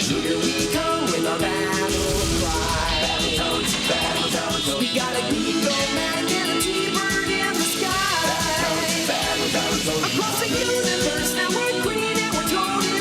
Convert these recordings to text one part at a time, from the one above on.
Here we come with our battle cry. Battletoads, we got a eagle man and a T-bird in the sky. Battletoads, across the universe, now we're green and we're totally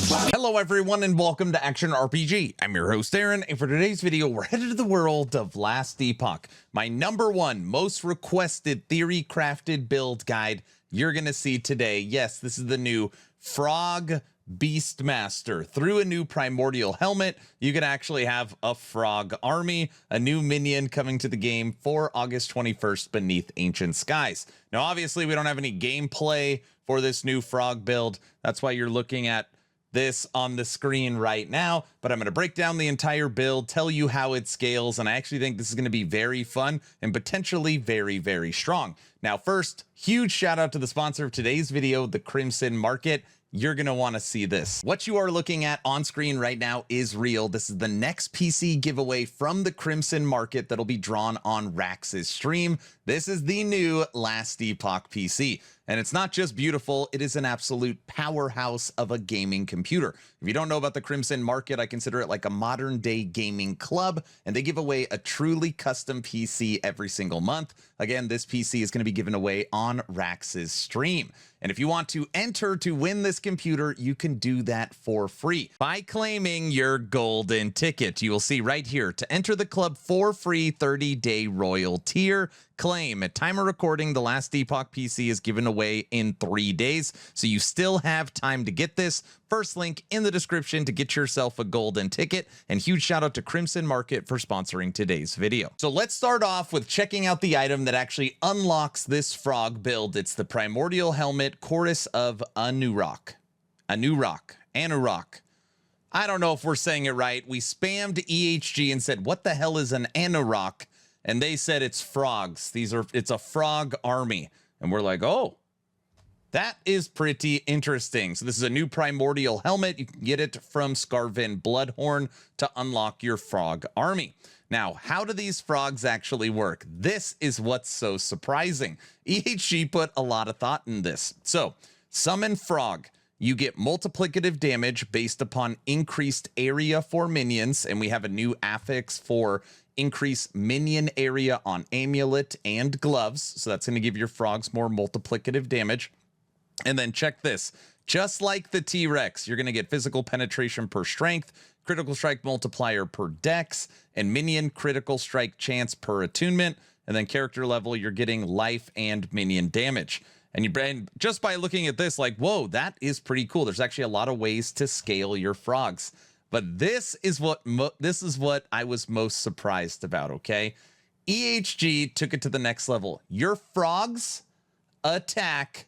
fine. Hello everyone and welcome to Action RPG. I'm your host Aaron, and for today's video we're headed to the world of Last Epoch, my #1 most requested theory crafted build guide you're gonna see today. Yes, this is the new Frog Beastmaster. Through a new primordial helmet, you can actually have a frog army, a new minion coming to the game for August 21st beneath ancient skies. Now obviously we don't have any gameplay for this new frog build, that's why you're looking at this on the screen right now, but I'm going to break down the entire build, tell you how it scales, and I actually think this is going to be very fun and potentially very, very strong. Now first, huge shout out to the sponsor of today's video, the Crimson Market. You're going to want to see this. What you are looking at on screen right now is real. This is the next PC giveaway from the Crimson Market that'll be drawn on Rax's stream. This is the new Last Epoch PC. And it's not just beautiful, it is an absolute powerhouse of a gaming computer. If you don't know about the Crimson Market, I consider it like a modern day gaming club, and they give away a truly custom PC every single month. Again, this PC is going to be given away on Rax's stream. And if you want to enter to win this computer, you can do that for free by claiming your golden ticket. You will see right here, to enter the club for free 30-day royal tier, claim. At time of recording, the Last Epoch PC is given away in 3 days, so you still have time to get this. First link in the description to get yourself a golden ticket, and huge shout out to Crimson Market for sponsoring today's video. So let's start off with checking out the item that actually unlocks this frog build. It's the Primordial Helmet, Chorus of Anurok. I don't know if we're saying it right. We spammed EHG and said, what the hell is an Anurok? And they said it's frogs. It's a frog army. And we're like, oh, that is pretty interesting. So this is a new primordial helmet. You can get it from Scarven Bloodhorn to unlock your frog army. Now, how do these frogs actually work? This is what's so surprising. EHG put a lot of thought in this. So, summon frog. You get multiplicative damage based upon increased area for minions, and we have a new affix for increase minion area on amulet and gloves. So that's going to give your frogs more multiplicative damage. And then check this. Just like the T-Rex, you're going to get physical penetration per strength, critical strike multiplier per dex, and minion critical strike chance per attunement. And then character level, you're getting life and minion damage. And just by looking at this, like, whoa, that is pretty cool. There's actually a lot of ways to scale your frogs. But this is what I was most surprised about, okay? EHG took it to the next level. Your frogs attack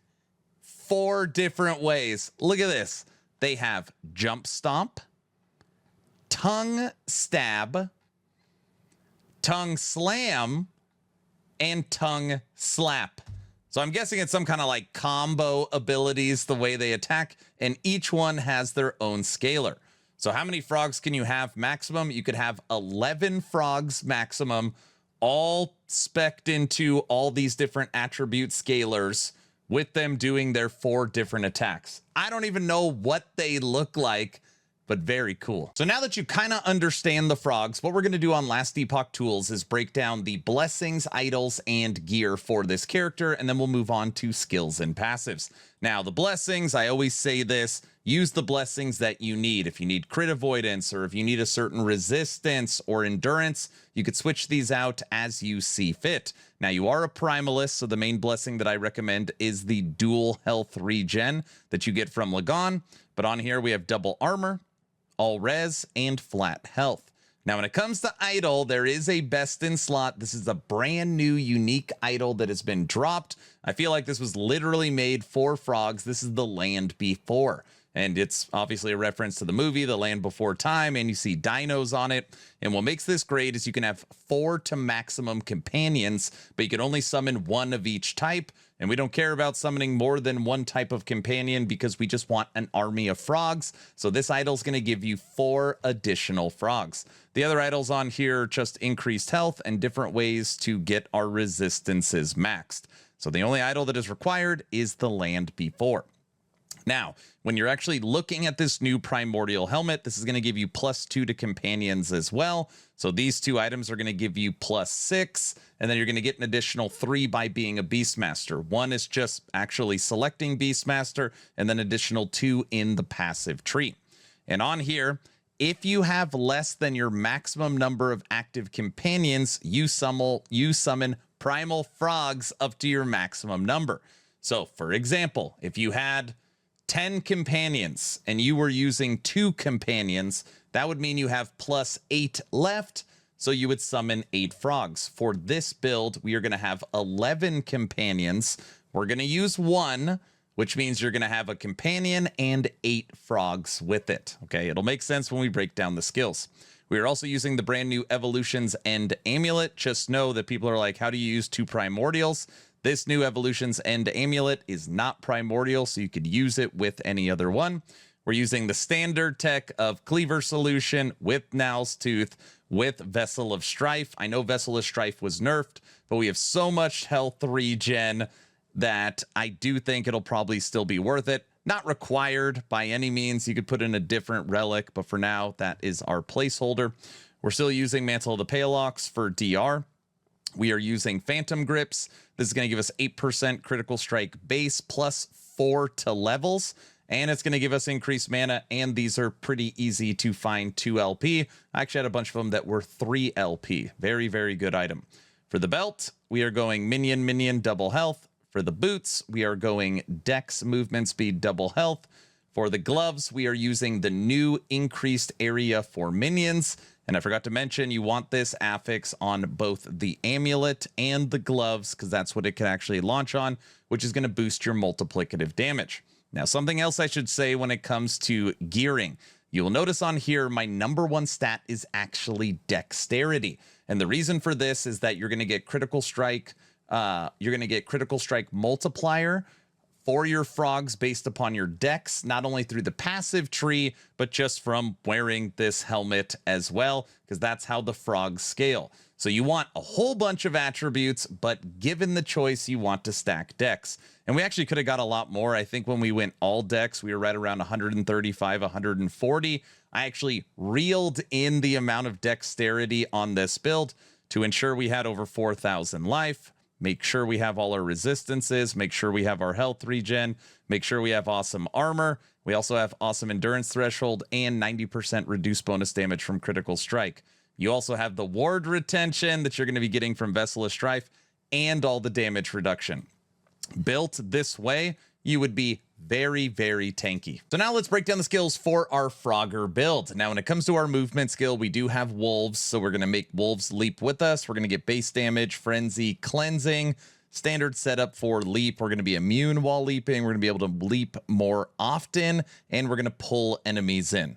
4 different ways. Look at this. They have jump stomp, tongue stab, tongue slam, and tongue slap. So I'm guessing it's some kind of like combo abilities, the way they attack, and each one has their own scaler. So how many frogs can you have maximum? You could have 11 frogs maximum, all spec'd into all these different attribute scalers with them doing their 4 different attacks. I don't even know what they look like, but very cool. So now that you kind of understand the frogs, what we're going to do on Last Epoch Tools is break down the blessings, idols, and gear for this character, and then we'll move on to skills and passives. Now, the blessings, I always say this, use the blessings that you need. If you need crit avoidance, or if you need a certain resistance or endurance, you could switch these out as you see fit. Now, you are a Primalist, so the main blessing that I recommend is the dual health regen that you get from Lagon. But on here, we have double armor, all res, and flat health. Now, when it comes to idol, there is a best in slot. This is a brand new unique idol that has been dropped. I feel like this was literally made for frogs. This is the Land Before. And it's obviously a reference to the movie, The Land Before Time, and you see dinos on it. And what makes this great is you can have 4 to maximum companions, but you can only summon 1 of each type. And we don't care about summoning more than 1 type of companion because we just want an army of frogs. So this idol is going to give you 4 additional frogs. The other idols on here just increased health and different ways to get our resistances maxed. So the only idol that is required is the Land Before. Now, when you're actually looking at this new Primordial Helmet, this is going to give you +2 to companions as well. So these two items are going to give you +6, and then you're going to get an additional 3 by being a Beastmaster. One is just actually selecting Beastmaster, and then additional 2 in the passive tree. And on here, if you have less than your maximum number of active companions, you summon primal frogs up to your maximum number. So, for example, if you had 10 companions and you were using 2 companions, that would mean you have +8 left. So you would summon 8 frogs. For this build, we are going to have 11 companions. We're going to use 1, which means you're going to have a companion and 8 frogs with it. Okay, it'll make sense when we break down the skills. We are also using the brand new Evolutions End Amulet. Just know that people are like, how do you use 2 primordials? This new Evolutions End Amulet is not primordial, so you could use it with any other one. We're using the standard tech of Cleaver Solution with Now's Tooth, with Vessel of Strife. I know Vessel of Strife was nerfed, but we have so much health regen that I do think it'll probably still be worth it. Not required by any means. You could put in a different relic, but for now, that is our placeholder. We're still using Mantle of the Paleox for DR. We are using Phantom Grips. This is going to give us 8% critical strike base +4 to levels. And it's going to give us increased mana. And these are pretty easy to find 2 LP. I actually had a bunch of them that were 3 LP. Very, very good item. For the belt, we are going minion, double health. For the boots, we are going Dex movement speed, double health. For the gloves, we are using the new increased area for minions. And I forgot to mention, you want this affix on both the amulet and the gloves, because that's what it can actually launch on, which is going to boost your multiplicative damage. Now, something else I should say when it comes to gearing. You will notice on here, my #1 stat is actually dexterity. And the reason for this is that you're going to get critical strike. You're going to get critical strike multiplier for your frogs based upon your dex, not only through the passive tree, but just from wearing this helmet as well, because that's how the frogs scale. So you want a whole bunch of attributes, but given the choice, you want to stack dex. And we actually could have got a lot more. I think when we went all dex, we were right around 135, 140. I actually reeled in the amount of dexterity on this build to ensure we had over 4,000 life. Make sure we have all our resistances, make sure we have our health regen, make sure we have awesome armor. We also have awesome endurance threshold and 90% reduced bonus damage from critical strike. You also have the ward retention that you're going to be getting from Vessel of Strife and all the damage reduction. Built this way, you would be very, very tanky. So now let's break down the skills for our Frogger build. Now, when it comes to our movement skill, we do have Wolves, so we're going to make Wolves leap with us. We're going to get base damage, Frenzy, Cleansing, standard setup for leap. We're going to be immune while leaping. We're going to be able to leap more often, and we're going to pull enemies in.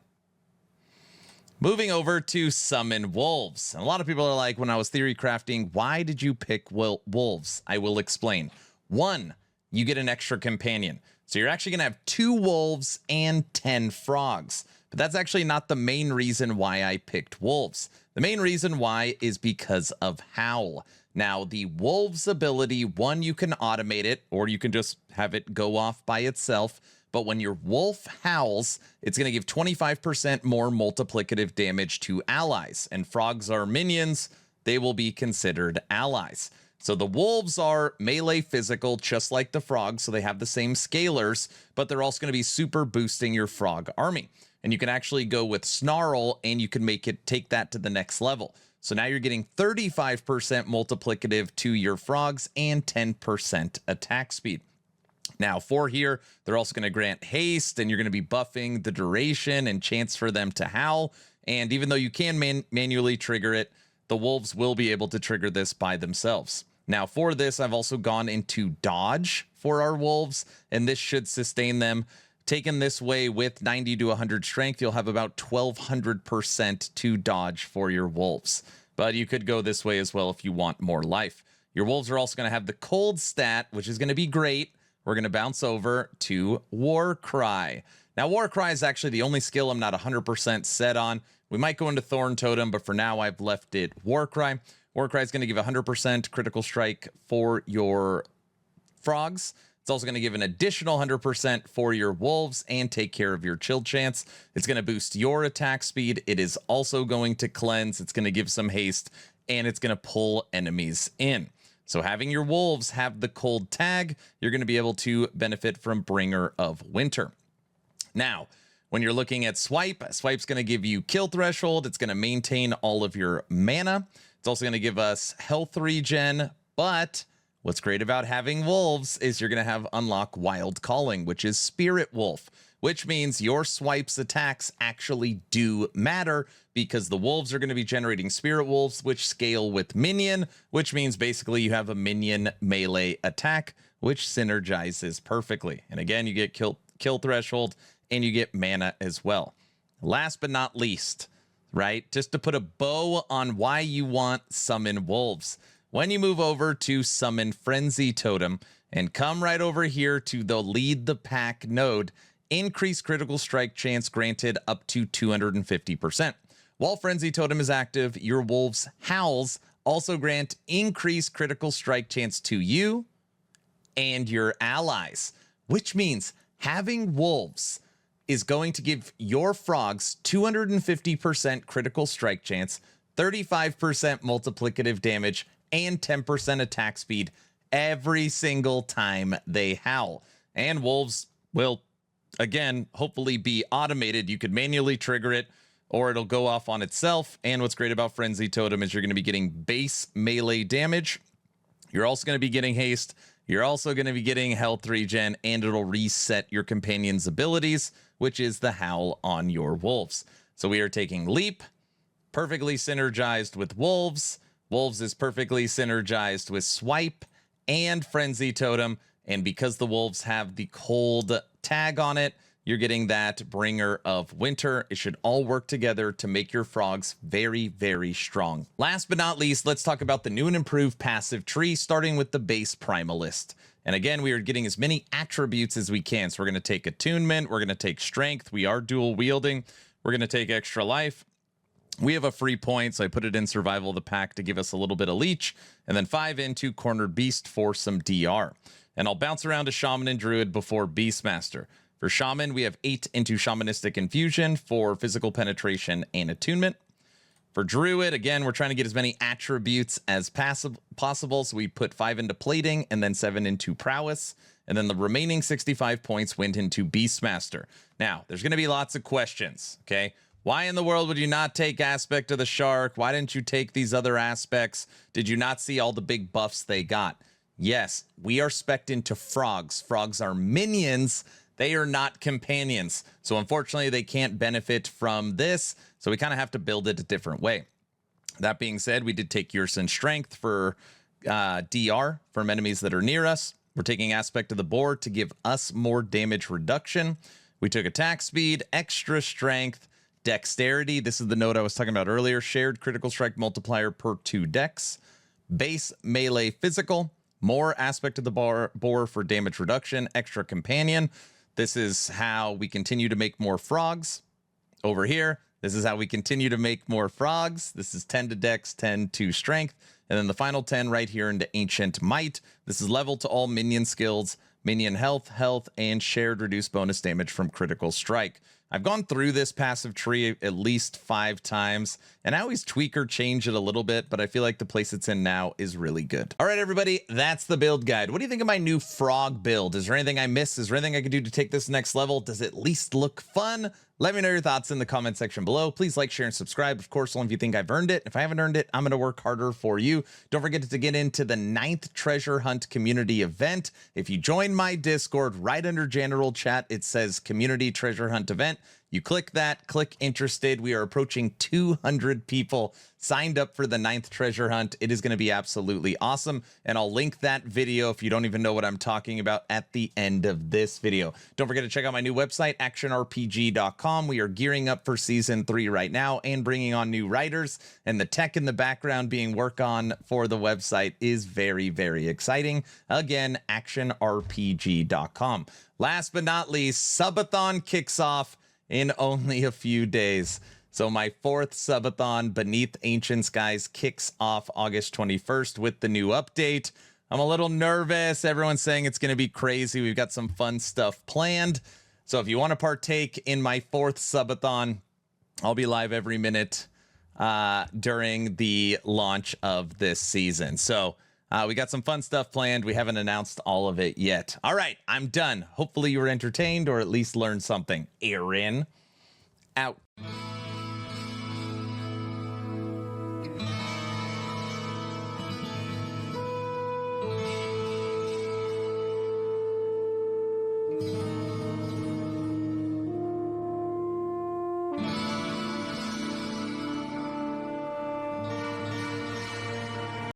Moving over to summon wolves. And a lot of people are like, when I was theory crafting, why did you pick wolves? I will explain. 1, you get an extra companion. So you're actually going to have 2 wolves and 10 frogs. But that's actually not the main reason why I picked wolves. The main reason why is because of Howl. Now, the wolves ability, 1, you can automate it, or you can just have it go off by itself. But when your wolf howls, it's going to give 25% more multiplicative damage to allies. And frogs are minions. They will be considered allies. So the wolves are melee physical, just like the frogs. So they have the same scalers, but they're also going to be super boosting your frog army. And you can actually go with Snarl and you can take that to the next level. So now you're getting 35% multiplicative to your frogs and 10% attack speed. Now, for here, they're also going to grant haste, and you're going to be buffing the duration and chance for them to howl. And even though you can manually trigger it, the wolves will be able to trigger this by themselves. Now, for this, I've also gone into dodge for our wolves, and this should sustain them. Taken this way with 90 to 100 strength, you'll have about 1,200% to dodge for your wolves. But you could go this way as well if you want more life. Your wolves are also going to have the cold stat, which is going to be great. We're going to bounce over to War Cry. Now, War Cry is actually the only skill I'm not 100% set on. We might go into Thorn Totem, but for now, I've left it War Cry. War Cry is going to give 100% critical strike for your frogs. It's also going to give an additional 100% for your wolves and take care of your chill chance. It's going to boost your attack speed. It is also going to cleanse. It's going to give some haste, and it's going to pull enemies in. So having your wolves have the cold tag, you're going to be able to benefit from Bringer of Winter. Now, when you're looking at Swipe's going to give you kill threshold. It's going to maintain all of your mana. It's also going to give us health regen, but what's great about having wolves is you're going to have unlock Wild Calling, which is Spirit Wolf, which means your Swipe's attacks actually do matter because the wolves are going to be generating Spirit Wolves, which scale with minion, which means basically you have a minion melee attack, which synergizes perfectly. And again, you get kill threshold and you get mana as well. Last but not least, right? Just to put a bow on why you want Summon Wolves. When you move over to Summon Frenzy Totem and come right over here to the Lead the Pack node, increase critical strike chance granted up to 250%. While Frenzy Totem is active, your Wolves' Howls also grant increased critical strike chance to you and your allies, which means having Wolves is going to give your frogs 250% critical strike chance, 35% multiplicative damage, and 10% attack speed every single time they howl. And wolves will, again, hopefully be automated. You could manually trigger it, or it'll go off on itself. And what's great about Frenzy Totem is you're going to be getting base melee damage. You're also going to be getting haste. You're also going to be getting health regen, and it'll reset your companion's abilities, which is the howl on your wolves. So we are taking Leap, perfectly synergized with Wolves. Wolves is perfectly synergized with Swipe and Frenzy Totem. And because the Wolves have the cold tag on it, you're getting that Bringer of Winter. It should all work together to make your frogs very, very strong. Last but not least, let's talk about the new and improved passive tree, starting with the base Primalist. And again, we are getting as many attributes as we can. So we're going to take Attunement. We're going to take Strength. We are dual wielding. We're going to take Extra Life. We have a free point, so I put it in Survival of the Pack to give us a little bit of leech. And then 5 into Cornered Beast for some DR. And I'll bounce around to Shaman and Druid before Beastmaster. For Shaman, we have 8 into Shamanistic Infusion for physical penetration and attunement. For Druid, again, we're trying to get as many attributes as possible. So we put 5 into Plating and then 7 into Prowess. And then the remaining 65 points went into Beastmaster. Now, there's going to be lots of questions, okay? Why in the world would you not take Aspect of the Shark? Why didn't you take these other aspects? Did you not see all the big buffs they got? Yes, we are spec'd into frogs. Frogs are minions. They are not companions. So unfortunately, they can't benefit from this. So we kind of have to build it a different way. That being said, we did take Yersin Strength for DR from enemies that are near us. We're taking Aspect of the Boar to give us more damage reduction. We took Attack Speed, Extra Strength, Dexterity. This is the node I was talking about earlier. Shared Critical Strike Multiplier per 2 dex. Base Melee Physical. More Aspect of the Boar for damage reduction. Extra Companion. This is how we continue to make more frogs. Over here, this is how we continue to make more frogs. This is 10 to Dex, 10 to Strength. And then the final 10 right here into Ancient Might. This is level to all minion skills, minion health, and shared reduced bonus damage from Critical Strike. I've gone through this passive tree at least 5 times, and I always tweak or change it a little bit, but I feel like the place it's in now is really good. All right, everybody, that's the build guide. What do you think of my new frog build? Is there anything I missed? Is there anything I could do to take this next level? Does it at least look fun? Let me know your thoughts in the comment section below. Please like, share, and subscribe. Of course, only if you think I've earned it. If I haven't earned it, I'm going to work harder for you. Don't forget to get into the 9th Treasure Hunt community event. If you join my Discord, right under general chat, it says Community Treasure Hunt Event. You click that, click interested. We are approaching 200 people signed up for the 9th Treasure Hunt. It is going to be absolutely awesome. And I'll link that video if you don't even know what I'm talking about at the end of this video. Don't forget to check out my new website, actionrpg.com. We are gearing up for season 3 right now and bringing on new writers. And the tech in the background being worked on for the website is very, very exciting. Again, actionrpg.com. Last but not least, Subathon kicks off in only a few days. So my 4th subathon Beneath Ancient Skies kicks off August 21st with the new update. I'm a little nervous. Everyone's saying it's going to be crazy. We've got some fun stuff planned. So if you want to partake in my 4th subathon, I'll be live every minute during the launch of this season. So we got some fun stuff planned. We haven't announced all of it yet. All right, I'm done. Hopefully you were entertained or at least learned something. Aaron, out.